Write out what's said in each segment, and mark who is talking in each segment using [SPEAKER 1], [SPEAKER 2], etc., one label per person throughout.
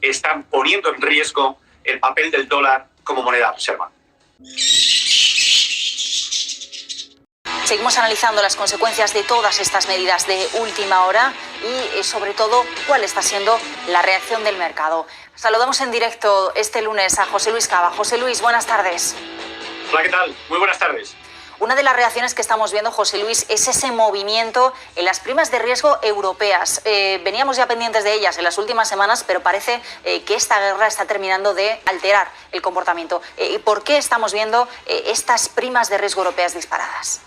[SPEAKER 1] están poniendo en riesgo el papel del dólar como moneda de reserva.
[SPEAKER 2] Seguimos analizando las consecuencias de todas estas medidas de última hora y, sobre todo, cuál está siendo la reacción del mercado. Saludamos en directo este lunes a José Luis Cava. José Luis, buenas tardes.
[SPEAKER 1] Hola, ¿qué tal? Muy buenas tardes.
[SPEAKER 2] Una de las reacciones que estamos viendo, José Luis, es ese movimiento en las primas de riesgo europeas. Veníamos ya pendientes de ellas en las últimas semanas, pero parece que esta guerra está terminando de alterar el comportamiento. ¿Por qué estamos viendo estas primas de riesgo europeas disparadas?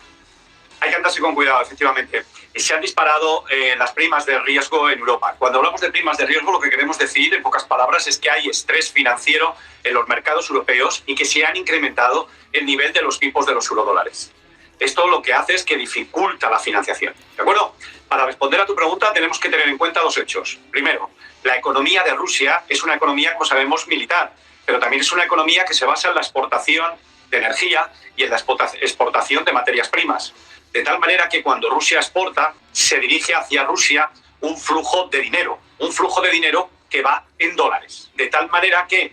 [SPEAKER 1] Hay que andarse con cuidado, efectivamente. Se han disparado las primas de riesgo en Europa. Cuando hablamos de primas de riesgo, lo que queremos decir, en pocas palabras, es que hay estrés financiero en los mercados europeos y que se han incrementado el nivel de los tipos de los eurodólares. Esto lo que hace es que dificulta la financiación. ¿De acuerdo? Para responder a tu pregunta, tenemos que tener en cuenta dos hechos. Primero, la economía de Rusia es una economía, como sabemos, militar, pero también es una economía que se basa en la exportación de energía y en la exportación de materias primas. De tal manera que cuando Rusia exporta, se dirige hacia Rusia un flujo de dinero que va en dólares. De tal manera que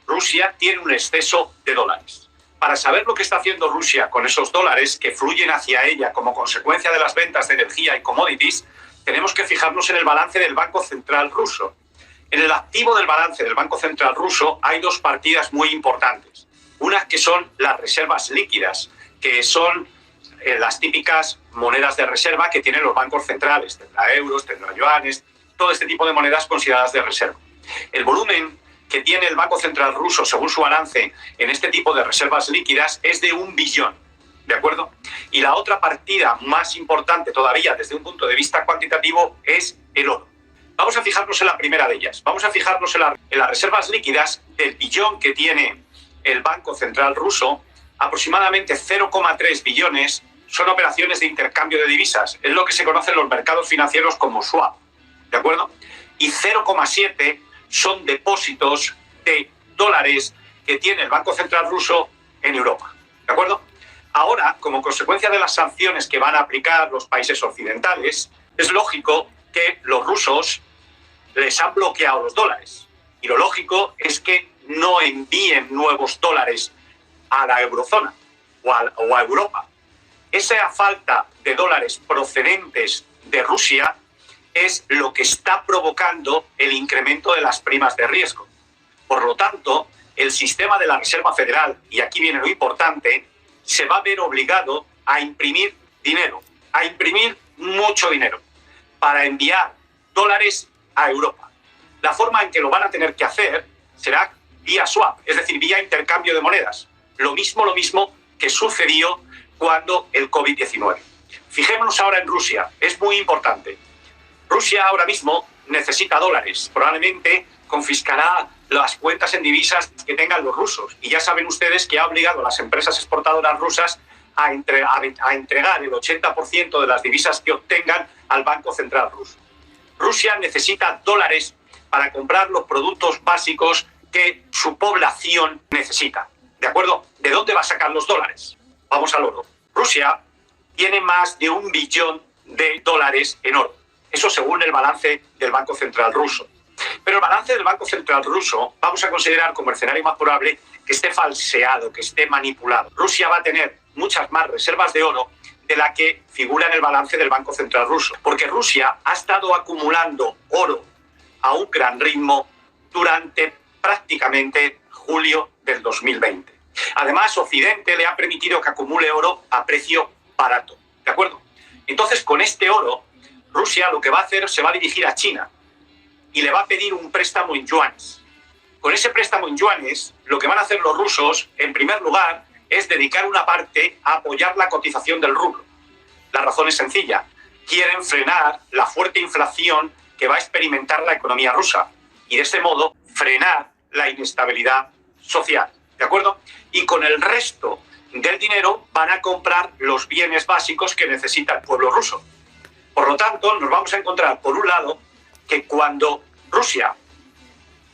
[SPEAKER 1] Rusia tiene un exceso de dólares. Para saber lo que está haciendo Rusia con esos dólares que fluyen hacia ella como consecuencia de las ventas de energía y commodities, tenemos que fijarnos en el balance del Banco Central ruso. En el activo del balance del Banco Central ruso hay dos partidas muy importantes. Una que son las reservas líquidas, que son las típicas monedas de reserva que tienen los bancos centrales, tendrá euros, tendrá yuanes, todo este tipo de monedas consideradas de reserva. El volumen que tiene el Banco Central ruso, según su balance, en este tipo de reservas líquidas es de 1 billón, ¿de acuerdo? Y la otra partida más importante todavía desde un punto de vista cuantitativo es el oro. Vamos a fijarnos en la primera de ellas. Vamos a fijarnos en las reservas líquidas del billón que tiene el Banco Central ruso. Aproximadamente 0,3 billones son operaciones de intercambio de divisas. Es lo que se conoce en los mercados financieros como swap, ¿de acuerdo? Y 0,7 son depósitos de dólares que tiene el Banco Central ruso en Europa, ¿de acuerdo? Ahora, como consecuencia de las sanciones que van a aplicar los países occidentales, es lógico que los rusos les han bloqueado los dólares. Y lo lógico es que no envíen nuevos dólares a la eurozona o a Europa. Esa falta de dólares procedentes de Rusia es lo que está provocando el incremento de las primas de riesgo. Por lo tanto, el sistema de la Reserva Federal, y aquí viene lo importante, se va a ver obligado a imprimir dinero, a imprimir mucho dinero, para enviar dólares a Europa. La forma en que lo van a tener que hacer será vía swap, es decir, vía intercambio de monedas. Lo mismo que sucedió cuando el COVID-19. Fijémonos ahora en Rusia, es muy importante. Rusia ahora mismo necesita dólares, probablemente confiscará las cuentas en divisas que tengan los rusos. Y ya saben ustedes que ha obligado a las empresas exportadoras rusas a entregar el 80% de las divisas que obtengan al Banco Central ruso. Rusia necesita dólares para comprar los productos básicos que su población necesita. ¿De acuerdo? ¿De dónde va a sacar los dólares? Vamos al oro. Rusia tiene más de 1 billón de dólares en oro. Eso según el balance del Banco Central ruso. Pero el balance del Banco Central ruso vamos a considerar como el escenario más probable que esté falseado, que esté manipulado. Rusia va a tener muchas más reservas de oro de la que figura en el balance del Banco Central ruso. Porque Rusia ha estado acumulando oro a un gran ritmo durante prácticamente julio del 2020. Además, Occidente le ha permitido que acumule oro a precio barato, ¿de acuerdo? Entonces, con este oro, Rusia lo que va a hacer, se va a dirigir a China y le va a pedir un préstamo en yuanes. Con ese préstamo en yuanes, lo que van a hacer los rusos, en primer lugar, es dedicar una parte a apoyar la cotización del rublo. La razón es sencilla. Quieren frenar la fuerte inflación que va a experimentar la economía rusa y, de ese modo, frenar la inestabilidad social. ¿De acuerdo? Y con el resto del dinero van a comprar los bienes básicos que necesita el pueblo ruso. Por lo tanto, nos vamos a encontrar, por un lado, que cuando Rusia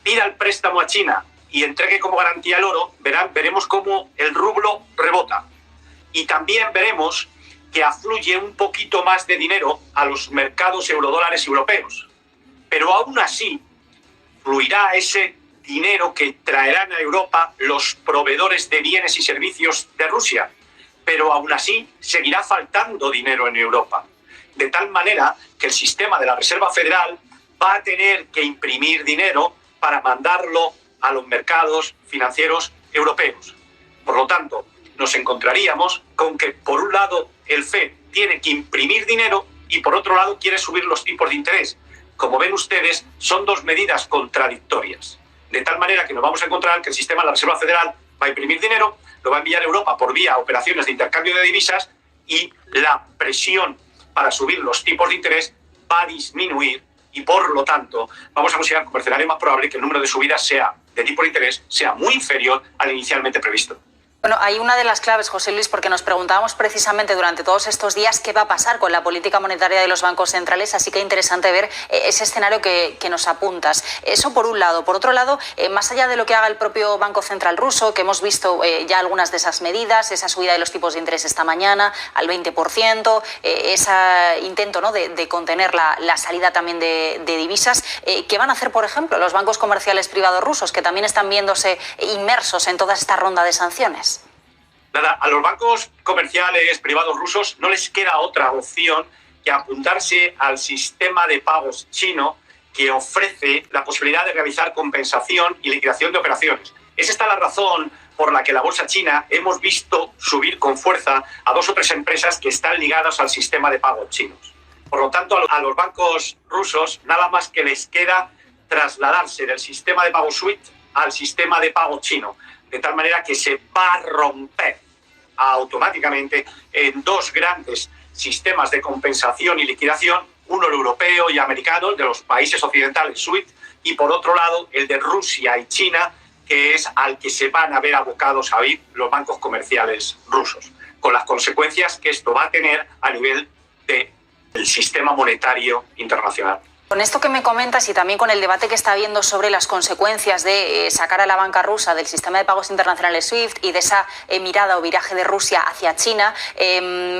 [SPEAKER 1] pida el préstamo a China y entregue como garantía el oro, veremos cómo el rublo rebota. Y también veremos que afluye un poquito más de dinero a los mercados eurodólares europeos. Pero aún así, fluirá ese dinero que traerán a Europa los proveedores de bienes y servicios de Rusia, pero aún así seguirá faltando dinero en Europa, de tal manera que el sistema de la Reserva Federal va a tener que imprimir dinero para mandarlo a los mercados financieros europeos. Por lo tanto, nos encontraríamos con que, por un lado, el FED tiene que imprimir dinero y, por otro lado, quiere subir los tipos de interés. Como ven ustedes, son dos medidas contradictorias. De tal manera que nos vamos a encontrar que el sistema de la Reserva Federal va a imprimir dinero, lo va a enviar a Europa por vía operaciones de intercambio de divisas y la presión para subir los tipos de interés va a disminuir y, por lo tanto, vamos a considerar como escenario más probable que el número de subidas de tipo de interés sea muy inferior al inicialmente previsto.
[SPEAKER 2] Bueno, hay una de las claves, José Luis, porque nos preguntábamos precisamente durante todos estos días qué va a pasar con la política monetaria de los bancos centrales, así que interesante ver ese escenario que nos apuntas. Eso por un lado. Por otro lado, más allá de lo que haga el propio Banco Central ruso, que hemos visto ya algunas de esas medidas, esa subida de los tipos de interés esta mañana al 20%, ese intento, ¿no?, de contener la salida también de divisas, ¿qué van a hacer, por ejemplo, los bancos comerciales privados rusos, que también están viéndose inmersos en toda esta ronda de sanciones?
[SPEAKER 1] Nada, a los bancos comerciales privados rusos no les queda otra opción que apuntarse al sistema de pagos chino, que ofrece la posibilidad de realizar compensación y liquidación de operaciones. Es esta la razón por la que la bolsa china hemos visto subir con fuerza a 2 o 3 empresas que están ligadas al sistema de pagos chinos. Por lo tanto, a los bancos rusos nada más que les queda trasladarse del sistema de pago SWIFT al sistema de pago chino, de tal manera que se va a romper automáticamente en 2 grandes sistemas de compensación y liquidación, uno el europeo y americano, el de los países occidentales SWIFT, y por otro lado el de Rusia y China, que es al que se van a ver abocados a ir los bancos comerciales rusos, con las consecuencias que esto va a tener a nivel del sistema monetario internacional.
[SPEAKER 2] Con esto que me comentas y también con el debate que está habiendo sobre las consecuencias de sacar a la banca rusa del sistema de pagos internacionales SWIFT y de esa mirada o viraje de Rusia hacia China,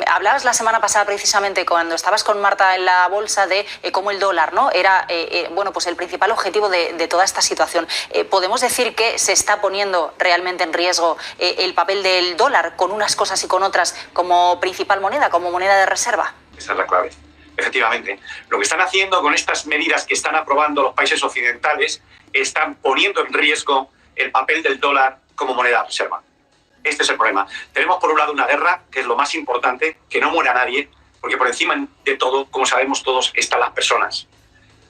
[SPEAKER 2] hablabas la semana pasada precisamente cuando estabas con Marta en la bolsa de cómo el dólar, ¿no?, era bueno, pues el principal objetivo de toda esta situación. ¿Podemos decir que se está poniendo realmente en riesgo el papel del dólar con unas cosas y con otras como principal moneda, como moneda de reserva?
[SPEAKER 1] Esa es la clave. Efectivamente, lo que están haciendo con estas medidas que están aprobando los países occidentales, están poniendo en riesgo el papel del dólar como moneda de reserva. Este es el problema. Tenemos por un lado una guerra, que es lo más importante, que no muera nadie, porque por encima de todo, como sabemos todos, están las personas.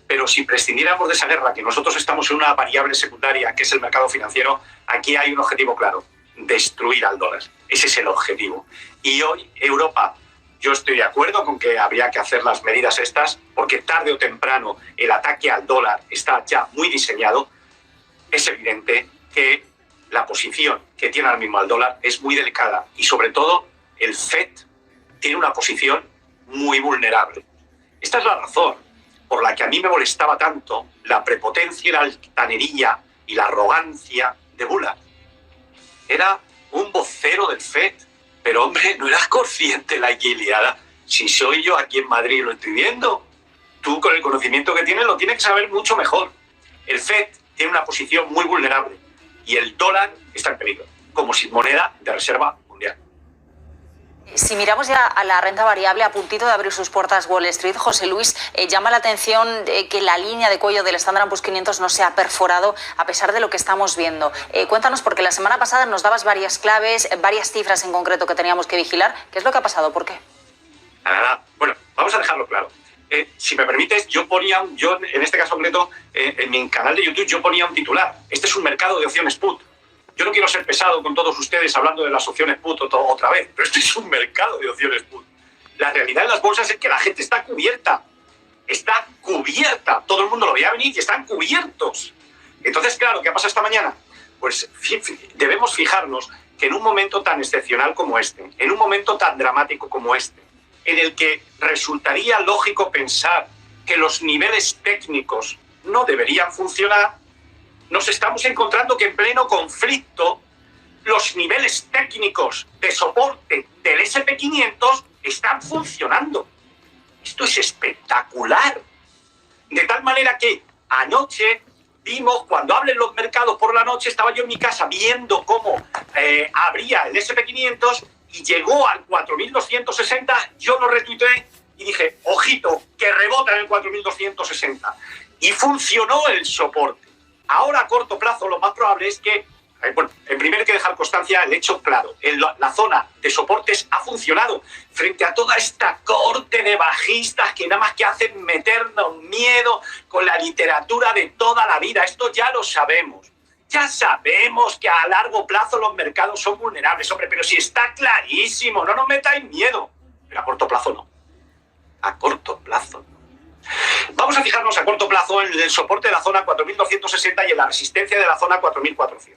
[SPEAKER 1] Pero si prescindiéramos de esa guerra, que nosotros estamos en una variable secundaria, que es el mercado financiero, aquí hay un objetivo claro: destruir al dólar. Ese es el objetivo. Y hoy Europa... Yo estoy de acuerdo con que habría que hacer las medidas estas, porque tarde o temprano el ataque al dólar está ya muy diseñado. Es evidente que la posición que tiene ahora mismo el dólar es muy delicada y, sobre todo, el FED tiene una posición muy vulnerable. Esta es la razón por la que a mí me molestaba tanto la prepotencia y la altanería y la arrogancia de Bullard. Era un vocero del FED. Pero, hombre, ¿no eras consciente de la liada? Si soy yo aquí en Madrid lo estoy viendo. Tú, con el conocimiento que tienes, lo tienes que saber mucho mejor. El FED tiene una posición muy vulnerable y el dólar está en peligro, como moneda de reserva mundial.
[SPEAKER 2] Si miramos ya a la renta variable, a puntito de abrir sus puertas Wall Street, José Luis, llama la atención que la línea de cuello del Standard & Poor's 500 no se ha perforado a pesar de lo que estamos viendo. Cuéntanos, porque la semana pasada nos dabas varias claves, varias cifras en concreto que teníamos que vigilar. ¿Qué es lo que ha pasado? ¿Por qué?
[SPEAKER 1] Nada. Bueno, vamos a dejarlo claro. Si me permites, yo en este caso concreto, en mi canal de YouTube, yo ponía un titular: este es un mercado de opciones put. Yo no quiero ser pesado con todos ustedes hablando de las opciones put otra vez, pero esto es un mercado de opciones put. La realidad en las bolsas es que la gente está cubierta. Está cubierta. Todo el mundo lo veía venir y están cubiertos. Entonces, claro, ¿qué pasa esta mañana? Pues debemos fijarnos que en un momento tan excepcional como este, en un momento tan dramático como este, en el que resultaría lógico pensar que los niveles técnicos no deberían funcionar, nos estamos encontrando que en pleno conflicto los niveles técnicos de soporte del SP500 están funcionando. Esto es espectacular. De tal manera que anoche vimos, cuando abren los mercados por la noche, estaba yo en mi casa viendo cómo abría el SP500 y llegó al 4.260, yo lo retuiteé y dije, ojito, que rebota en el 4.260. Y funcionó el soporte. Ahora a corto plazo lo más probable es que, bueno, primero hay que dejar constancia el hecho claro. La zona de soportes ha funcionado frente a toda esta corte de bajistas que nada más que hacen meternos miedo con la literatura de toda la vida. Esto ya lo sabemos. Ya sabemos que a largo plazo los mercados son vulnerables, hombre, pero si está clarísimo, no nos metáis miedo. Pero a corto plazo no. A corto plazo no. Vamos a fijarnos a corto plazo en el soporte de la zona 4.260 y en la resistencia de la zona 4.400.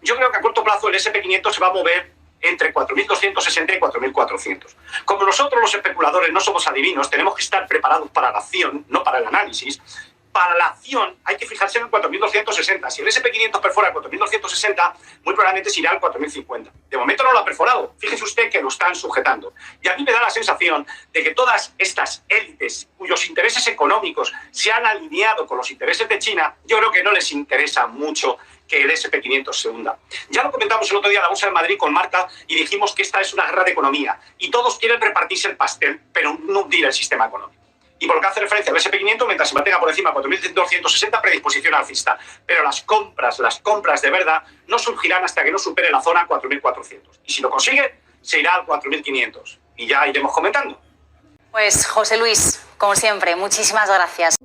[SPEAKER 1] Yo creo que a corto plazo el SP500 se va a mover entre 4.260 y 4.400. Como nosotros los especuladores no somos adivinos, tenemos que estar preparados para la acción, no para el análisis. Para la acción hay que fijarse en el 4.260. Si el SP500 perfora el 4.260, muy probablemente se irá al 4.050. De momento no lo ha perforado. Fíjese usted que lo están sujetando. Y a mí me da la sensación de que todas estas élites cuyos intereses económicos se han alineado con los intereses de China, yo creo que no les interesa mucho que el SP500 se hunda. Ya lo comentamos el otro día en la Bolsa de Madrid con Marta y dijimos que esta es una guerra de economía y todos quieren repartirse el pastel, pero no hundir el sistema económico. Y por lo que hace referencia al SP500, mientras se mantenga por encima de 4.260, predisposición alcista. Pero las compras de verdad, no surgirán hasta que no supere la zona 4.400. Y si lo consigue, se irá al 4.500. Y ya iremos comentando.
[SPEAKER 2] Pues José Luis, como siempre, muchísimas gracias.